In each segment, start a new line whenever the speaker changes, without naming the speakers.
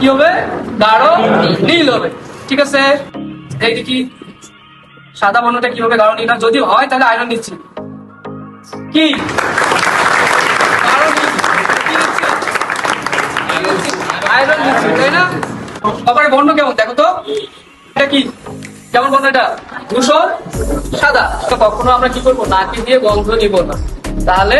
কি হবে? গাঢ় নীল হবে। ঠিক আছে, এই দেখি সাদা বর্ণটা কি হবে? গাঢ় নীল। না, যদি হয় তাহলে আয়রন নিচ্ছি। কি গাঢ় নীল? কি নিচ্ছি? আয়রন নিচ্ছি, তাই না? কপারের বর্ণ কেমন দেখো তো? এটা কি কেমন বর্ণ? এটা ধূসর সাদা। তো কখনো আমরা কি করবো? নাকে দিয়ে গন্ধ নিব না, তাহলে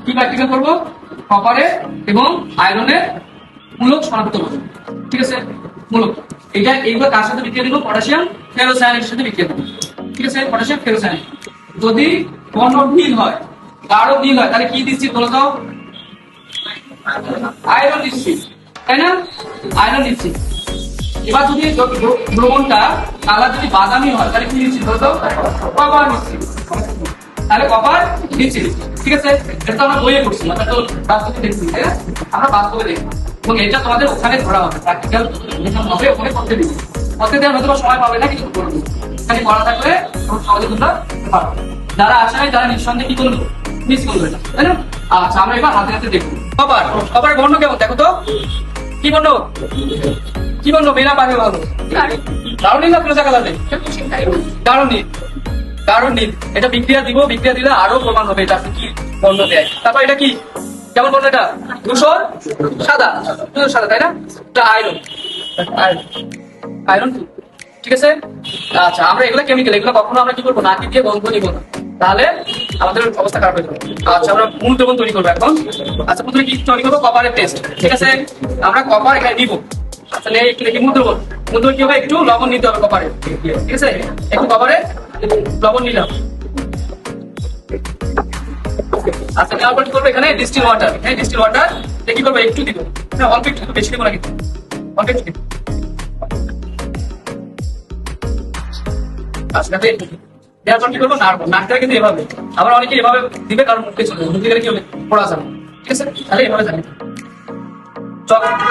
কি প্র্যাকটিক্যাল করবো? কপারে এবং আয়রনের মূলক শনাক্ত করবো। ঠিক আছে, মূলক এটা এইগুলো কার সাথে বিক্রিয়া দেবো? পটাশিয়াম ফেরোসায়ানের সাথে বিক্রিয়া দেবো। ঠিক আছে, পটাশিয়াম ফেরোসায়ান। যদি বর্ণ নীল হয়, গাঢ় নীল হয়, তাহলে কি দিচ্ছি বলো তো? আয়রন দিচ্ছি, তাই না? আয়রন দিচ্ছি। এবার যদি দ্রবণটা কালার যদি বাদামি হয়, তাহলে কি দিচ্ছি বলো তো? কপার দিচ্ছি। তাহলে কপার দিচ্ছি। ঠিক আছে, এটা তো আমরা বইয়ে পড়ছি, আমরা তো বাস্তবে দেখছি, তাই না? আমরা বাস্তবে দেখবো এবং এটা তোমাদের ওখানে ধরা হবে, প্র্যাকটিক্যাল হবে, ওখানে করতে দিবি। করতে দেওয়ার হয়তো সময় পাবে না, কিন্তু করবো। এখানে পড়া থাকলে সহজে তোমরা পারবে। যারা আসে নাই তারা নিঃসন্দেহে কি করবে? মিস করবে না, তাই না? আচ্ছা, আমরা এবার হাতে হাতে দেখবো। কপার, কপারের বর্ণ কেমন দেখো তো? কি বর্ণ? কি বর্ণ? মেলা পাবে ভালো। গাঢ় নীল না ফিরোজা কালার? নেই, গাঢ় নীল। গাঢ় নীল। এটা বিক্রিয়া দিব, বিক্রিয়া দিলে আরো প্রমাণ হবে এটা কি বর্ণ দেয়। তারপর এটা কি কেমন বর্ণ? এটা ধূসর সাদা। ধূসর সাদা, তাই না? এটা আয়রন। আয়রন। ঠিক আছে, আচ্ছা, আমরা এগুলো কেমিক্যাল, এগুলো কখনো আমরা কি করবো? নাকি দিয়ে গন্ধ নিব না, তাহলে আমাদের অবস্থা খারাপ হয়ে যাবে। আচ্ছা, আমরা মূল দ্রবণ তৈরি করবো এখন। আচ্ছা, প্রথমে কি তৈরি করবো? কপারের টেস্ট। ঠিক আছে, আমরা কপার এখানে নিব। আচ্ছা, একটু দেখি মূল দ্রবণ। মূল দ্রবণ কি হবে? একটু লবণ নিতে হবে কপারে। ঠিক আছে, একটু কপারে লবণ নিলাম। আচ্ছা, নেওয়ার পর কি করবো? এখানে ডিস্টিল ওয়াটার। হ্যাঁ, ডিস্টিল ওয়াটার কি করবো? একটু দিব। হ্যাঁ, অল্প একটু, বেশি দিব না, কিন্তু অল্প একটু দিব। আচ্ছা, দেওয়ার পর কি করবো? নাড়বো। নাড়তে কিন্তু এভাবে, আবার অনেকে এভাবে দিবে, কারণ মুখে চলে যাবে, মুখে গেলে কি হবে? পড়া যাবে। ঠিক আছে, তাহলে এভাবে জানি।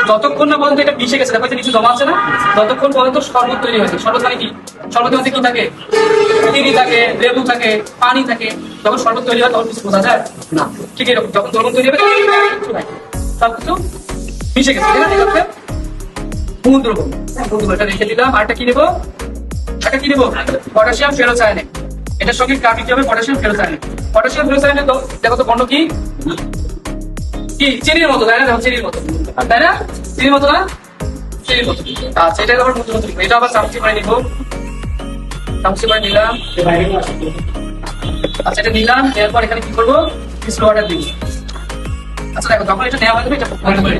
যতক্ষণ না পর্যন্ত এটা মিশে গেছে, দেখো যে নিচে জমা আছে না, ততক্ষণ পর্যন্ত শরবত তৈরি হয়েছে। শরবত মানে কি? শরবতের মধ্যে কি থাকে? চিনি থাকে, লেবু থাকে, পানি থাকে। যখন শরবত তৈরি হয় তখন কিছু বোঝা যায় না। ঠিক এরকম যখন দ্রবণ তৈরি হবে সবকিছু মিশে গেছে, ঠিক আছে? মূল দ্রবণ। এটা রেখে দিলাম। আর একটা কি নেবো? এটা কি নেবো? পটাশিয়াম ফেরোসায়ানেট। এটার সঙ্গে কার দিতে হবে? পটাশিয়াম ফেরোসায়ানেট। পটাশিয়াম ফেরোসায়ানেট দেখো তো বর্ণ কি? কি চিনির মতো, তাই না? দেখো চিনির মতো, তাই না? চিনির মতো না? চিনির মতো। আচ্ছা, এটা আবার মতো মতো এটা আবার চামচি করে নিবো। চামচি করে নিলাম। আচ্ছা, এটা নিলাম। এরপর এখানে কি করবো? ডিস্টিল ওয়াটার দিব। আচ্ছা, দেখো যখন এটা নেওয়া হবে এটা বন্ধ করে